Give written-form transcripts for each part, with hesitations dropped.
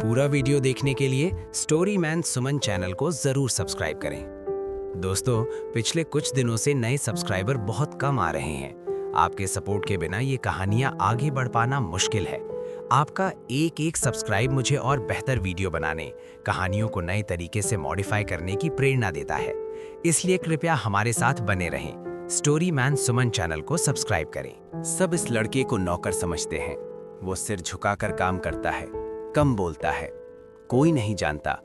पूरा वीडियो देखने के लिए स्टोरी मैन सुमन चैनल को जरूर सब्सक्राइब करें। दोस्तों, पिछले कुछ दिनों से नए सब्सक्राइबर बहुत कम आ रहे हैं। आपके सपोर्ट के बिना ये कहानियां आगे बढ़ पाना मुश्किल है। आपका एक एक सब्सक्राइब मुझे और बेहतर वीडियो बनाने, कहानियों को नए तरीके से मॉडिफाई करने की प्रेरणा देता है। इसलिए कृपया हमारे साथ बने रहें। स्टोरी मैन सुमन चैनल को सब्सक्राइब करें। सब इस लड़के को नौकर समझते हैं। वो सिर झुकाकर काम करता है, कम बोलता है। कोई नहीं जानता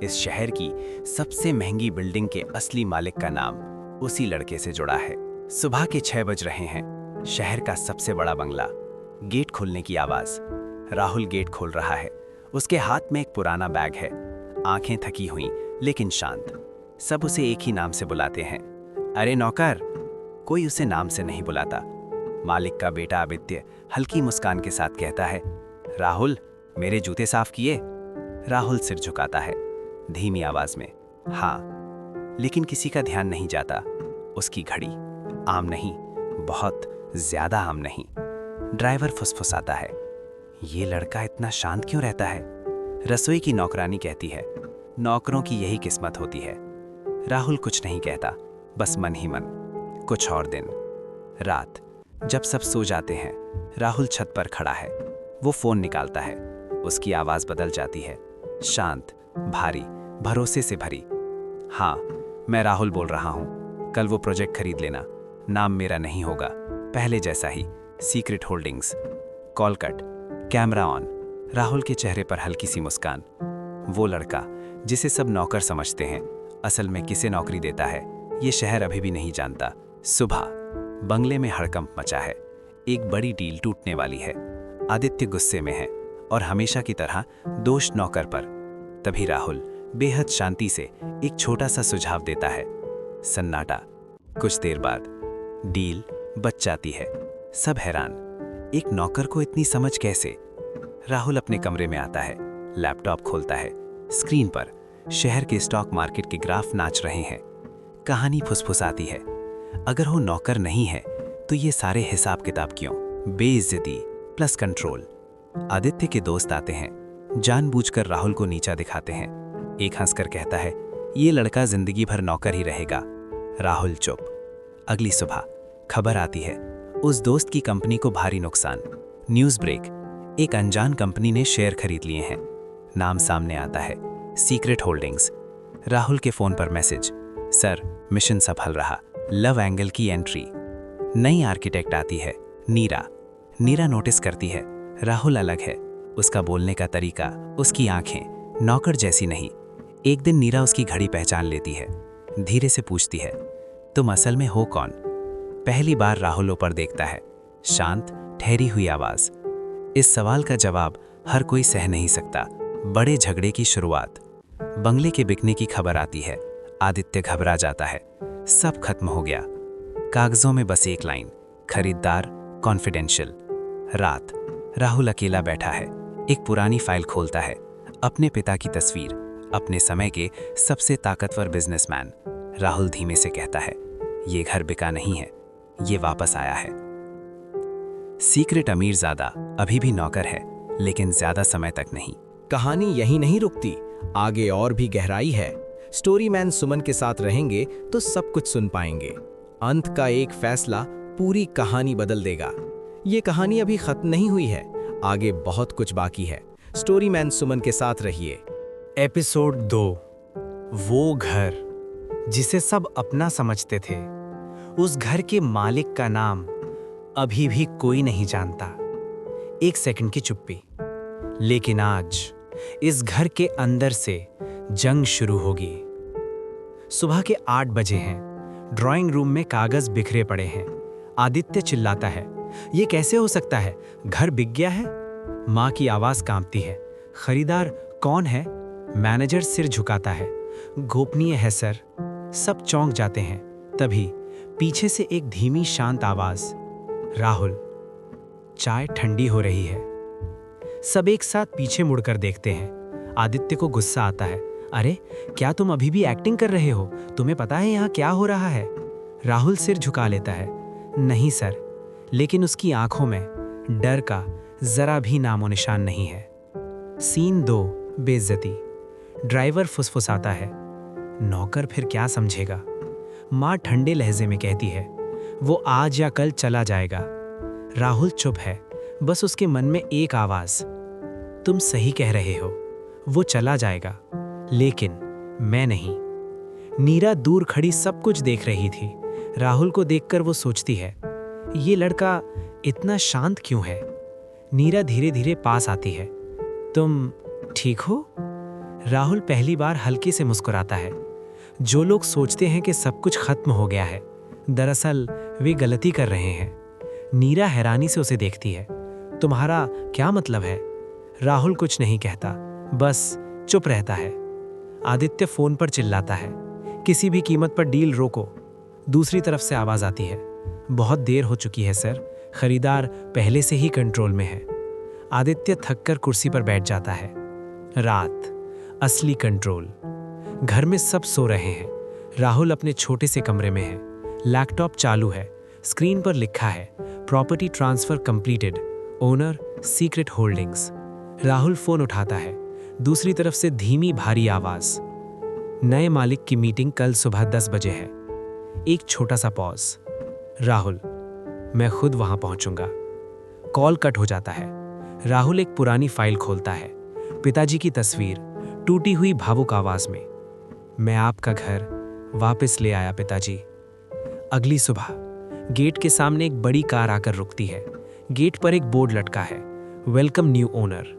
इस शहर की सबसे महंगी बिल्डिंग के असली मालिक का नाम उसी लड़के से जुड़ा है। सुबह के 6 बज रहे हैं। शहर का सबसे बड़ा बंगला। गेट खुलने की आवाज। राहुल गेट खोल रहा है। उसके हाथ में एक पुराना बैग है। आंखें थकी हुई लेकिन शांत। सब उसे एक ही नाम से बुलाते हैं, अरे नौकर। कोई उसे नाम से नहीं बुलाता। मालिक का बेटा आदित्य हल्की मुस्कान के साथ कहता है, राहुल, मेरे जूते साफ किए? राहुल सिर झुकाता है, धीमी आवाज में, हाँ। लेकिन किसी का ध्यान नहीं जाता। उसकी घड़ी आम नहीं, बहुत ज्यादा आम नहीं। ड्राइवर फुसफुसाता है, ये लड़का इतना शांत क्यों रहता है? रसोई की नौकरानी कहती है, नौकरों की यही किस्मत होती है। राहुल कुछ नहीं कहता, बस मन ही मन। कुछ और दिन। रात, जब सब सो जाते हैं, राहुल छत पर खड़ा है। वो फोन निकालता है। उसकी आवाज बदल जाती है, शांत, भारी, भरोसे से भरी। हाँ, मैं राहुल बोल रहा हूँ। कल वो प्रोजेक्ट खरीद लेना। नाम मेरा नहीं होगा, पहले जैसा ही, secret holdings. Call cut, camera on. Rahul के चेहरे पर हल्की सी मुस्कान। वो लड़का जिसे सब नौकर समझते हैं, असल में किसे नौकरी देता है ये शहर अभी भी नहीं जानता। सुबह, बंगले में हड़कंप मचा है। एक बड़ी डील टूटने वाली है। आदित्य गुस्से में है और हमेशा की तरह दोष नौकर पर। तभी राहुल बेहद शांति से एक छोटा सा सुझाव देता है। सन्नाटा। कुछ देर बाद डील बच जाती है। सब हैरान, एक नौकर को इतनी समझ कैसे? राहुल अपने कमरे में आता है, लैपटॉप खोलता है। स्क्रीन पर शहर के स्टॉक मार्केट के ग्राफ नाच रहे हैं। कहानी फुसफुसाती है, अगर वो नौकर नहीं है तो ये सारे हिसाब किताब क्यों? बेइज्जती प्लस कंट्रोल। आदित्य के दोस्त आते हैं, जानबूझकर राहुल को नीचा दिखाते हैं। एक हंसकर कहता है, ये लड़का जिंदगी भर नौकर ही रहेगा। राहुल चुप। अगली सुबह खबर आती है, उस दोस्त की कंपनी को भारी नुकसान। न्यूज़ ब्रेक, एक अनजान कंपनी ने शेयर खरीद लिए हैं। नाम सामने आता है, सीक्रेट होल्डिंग्स। राहुल के फोन पर मैसेज, सर, मिशन सफल रहा। लव एंगल की एंट्री। नई आर्किटेक्ट आती है, नीरा। नीरा नोटिस करती है, राहुल अलग है। उसका बोलने का तरीका, उसकी आंखें, नौकर जैसी नहीं। एक दिन नीरा उसकी घड़ी पहचान लेती है। धीरे से पूछती है, तुम असल में हो कौन? पहली बार राहुल ऊपर देखता है। शांत, ठहरी हुई आवाज। इस सवाल का जवाब हर कोई सह नहीं सकता। बड़े झगड़े की शुरुआत। बंगले के बिकने की खबर आती है। आदित्य घबरा जाता है, सब खत्म हो गया। कागजों में बस एक लाइन, खरीदार कॉन्फिडेंशियल। रात, राहुल अकेला बैठा है। एक पुरानी फाइल खोलता है। अपने पिता की तस्वीर, अपने समय के सबसे ताकतवर बिजनेसमैन। राहुल धीमे से कहता है, ये घर बिका नहीं है, ये वापस आया है। सीक्रेट अमीरजादा अभी भी नौकर है, लेकिन ज्यादा समय तक नहीं। कहानी यही नहीं रुकती, आगे और भी गहराई है। स्टोरी मैन सुमन के साथ रहेंगे तो सब कुछ सुन पाएंगे। अंत का एक फैसला पूरी कहानी बदल देगा। ये कहानी अभी खत्म नहीं हुई है, आगे बहुत कुछ बाकी है। स्टोरी मैन सुमन के साथ रहिए। एपिसोड 2, वो घर जिसे सब अपना समझते थे। उस घर के मालिक का नाम अभी भी कोई नहीं जानता। एक सेकंड की चुप्पी। लेकिन आज इस घर के अंदर से जंग शुरू होगी। सुबह के 8 बजे हैं। ड्राइंग रूम में कागज बिखरे पड़े हैं। आदित्य चिल्लाता है, ये कैसे हो सकता है? घर बिक गया है? माँ की आवाज कांपती है, खरीदार कौन है? मैनेजर सिर झुकाता है, गोपनीय है सर। सब चौंक जाते हैं। तभी पीछे से एक धीमी शांत आवाज, राहुल, चाय ठंडी हो रही है। सब एक साथ पीछे मुड़कर देखते हैं। आदित्य को गुस्सा आता है, अरे क्या तुम अभी भी एक्टिंग कर रहे हो? तुम्हें पता है यहाँ क्या हो रहा है? राहुल सिर झुका लेता है, नहीं सर। लेकिन उसकी आंखों में डर का जरा भी नामो निशान नहीं है। सीन 2, बेइज्जती। ड्राइवर फुसफुसाता है, नौकर फिर क्या समझेगा। माँ ठंडे लहजे में कहती है, वो आज या कल चला जाएगा। राहुल चुप है, बस उसके मन में एक आवाज, तुम सही कह रहे हो, वो चला जाएगा, लेकिन मैं नहीं। नीरा दूर खड़ी सब कुछ देख रही थी। राहुल को देखकर वो सोचती है, ये लड़का इतना शांत क्यों है। नीरा धीरे धीरे पास आती है, तुम ठीक हो? राहुल पहली बार हल्के से मुस्कुराता है। जो लोग सोचते हैं कि सब कुछ खत्म हो गया है, दरअसल वे गलती कर रहे हैं। नीरा हैरानी से उसे देखती है, तुम्हारा क्या मतलब है? राहुल कुछ नहीं कहता, बस चुप रहता है। आदित्य फोन पर चिल्लाता है, किसी भी कीमत पर डील रोको। दूसरी तरफ से आवाज आती है, बहुत देर हो चुकी है सर, खरीदार पहले से ही कंट्रोल में है। आदित्य थककर कुर्सी पर बैठ जाता है। रात, असली कंट्रोल। घर में सब सो रहे हैं। राहुल अपने छोटे से कमरे में है। लैपटॉप चालू है, स्क्रीन पर लिखा है, property transfer completed, owner secret holdings. Rahul phone उठाता है। दूसरी तरफ से धीमी भारी आवाज, नए मालिक की मीटिंग कल सुबह 10 बजे है। एक छोटा सा पॉज। राहुल, मैं खुद वहां पहुंचूंगा। कॉल कट हो जाता है। राहुल एक पुरानी फाइल खोलता है। पिताजी की तस्वीर टूटी हुई भावुक आवाज में, मैं आपका घर वापस ले आया पिताजी। अगली सुबह गेट के सामने एक बड़ी कार आकर रुकती है। गेट पर एक बोर्ड लटका है, वेलकम न्यू ओनर।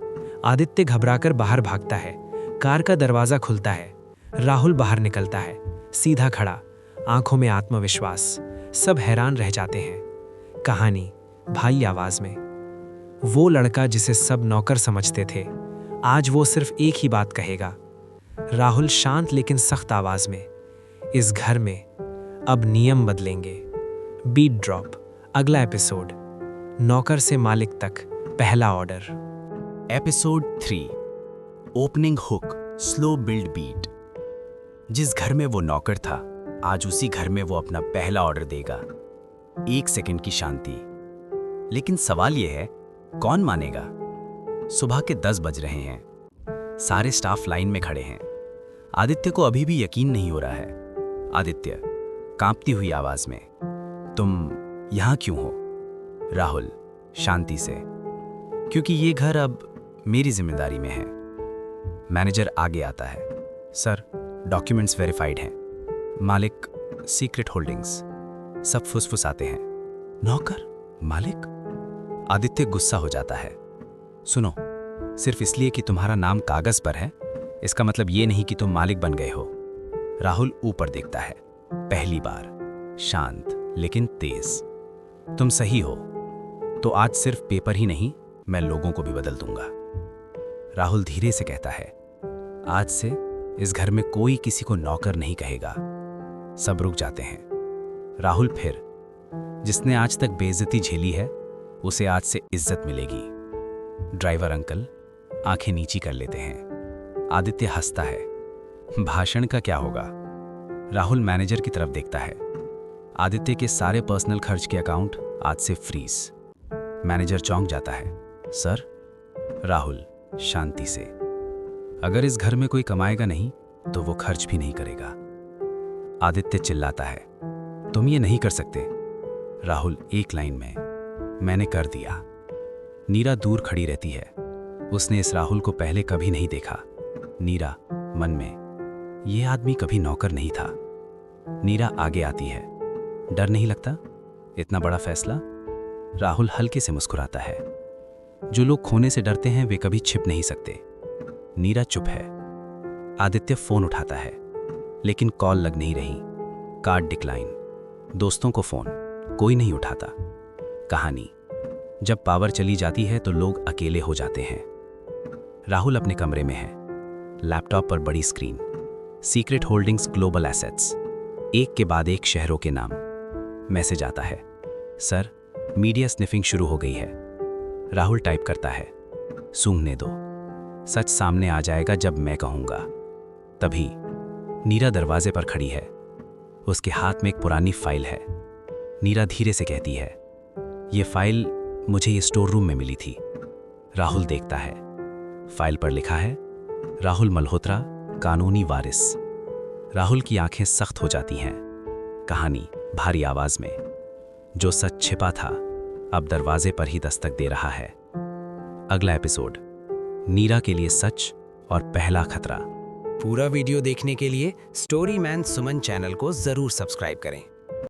आदित्य घबराकर बाहर भागता है। कार का दरवाजा खुलता है। राहुल बाहर निकलता है, सीधा खड़ा, आंखों में आत्मविश्वास। सब हैरान रह जाते हैं। कहानी भाई आवाज में। वो लड़का जिसे सब नौकर समझते थे, आज वो सिर्फ एक ही बात कहेगा। राहुल शांत लेकिन सख्त आवाज में, इस घर में अब नियम बदलेंगे। बीट ड्रॉप, अगला एपिसोड, नौकर से मालिक तक पहला order. Episode 3, opening hook, slow build beat. जिस घर में वो नौकर था, आज उसी घर में वो अपना पहला ऑर्डर देगा। 1 सेकंड की शांति। लेकिन सवाल यह है, कौन मानेगा? सुबह के 10 बज रहे हैं। सारे स्टाफ लाइन में खड़े हैं। आदित्य को अभी भी यकीन नहीं हो रहा है। आदित्य, कांपती हुई आवाज में, तुम यहां क्यों हो? राहुल, शांति से, क्योंकि ये घर अब मेरी जिम्मेदारी में है। मैनेजर आगे आता है, सर डॉक्यूमेंट्स वेरीफाइड हैं, मालिक सीक्रेट होल्डिंग्स। सब फुसफुसाते हैं, नौकर मालिक। आदित्य गुस्सा हो जाता है, सुनो, सिर्फ इसलिए कि तुम्हारा नाम कागज पर है, इसका मतलब ये नहीं कि तुम मालिक बन गए हो। राहुल ऊपर देखता है, पहली बार, शांत लेकिन तेज। तुम सही हो, तो आज सिर्फ पेपर ही नहीं, मैं लोगों को भी बदल दूंगा। राहुल धीरे से कहता है, आज से इस घर में कोई किसी को नौकर नहीं कहेगा। सब रुक जाते हैं। राहुल फिर, जिसने आज तक बेइज्जती झेली है, उसे आज से इज्जत मिलेगी। ड्राइवर अंकल आंखें नीची कर लेते हैं। आदित्य हंसता है, भाषण का क्या होगा? राहुल मैनेजर की तरफ देखता है। आदित्य के सारे पर्सनल खर्च के अकाउंट आज से फ्रीज। मैनेजर चौंक जाता है, सर? राहुल शांति से, अगर इस घर में कोई कमाएगा नहीं तो वो खर्च भी नहीं करेगा। आदित्य चिल्लाता है, तुम ये नहीं कर सकते। राहुल एक लाइन में, मैंने कर दिया। नीरा दूर खड़ी रहती है। उसने इस राहुल को पहले कभी नहीं देखा। नीरा मन में, ये आदमी कभी नौकर नहीं था। नीरा आगे आती है, डर नहीं लगता इतना बड़ा फैसला? राहुल हल्के से मुस्कुराता है। जो लोग खोने से डरते हैं वे कभी छिप नहीं सकते। नीरा चुप है। आदित्य फोन उठाता है, लेकिन कॉल लग नहीं रही। Card decline. दोस्तों को फोन, कोई नहीं उठाता। कहानी, जब पावर चली जाती है तो लोग अकेले हो जाते हैं। राहुल अपने कमरे में है। लैपटॉप पर बड़ी screen, secret holdings global assets, एक के बाद एक शहरों के नाम। मैसेज आता है, सर मीडिया स्निफिंग शुरू हो गई है। राहुल टाइप करता है, सूंघने दो, सच सामने आ जाएगा जब मैं कहूंगा। तभी नीरा दरवाजे पर खड़ी है। उसके हाथ में एक पुरानी फाइल है। नीरा धीरे से कहती है, ये फाइल मुझे ये स्टोर रूम में मिली थी। राहुल देखता है, फाइल पर लिखा है, राहुल मल्होत्रा, कानूनी वारिस। राहुल की आंखें सख्त हो जाती हैं। कहानी भारी आवाज में। जो सच छिपा था अब दरवाजे पर ही दस्तक दे रहा है। अगला एपिसोड, नीरा के लिए सच और पहला खतरा। पूरा वीडियो देखने के लिए स्टोरी मैन सुमन चैनल को जरूर सब्सक्राइब करें।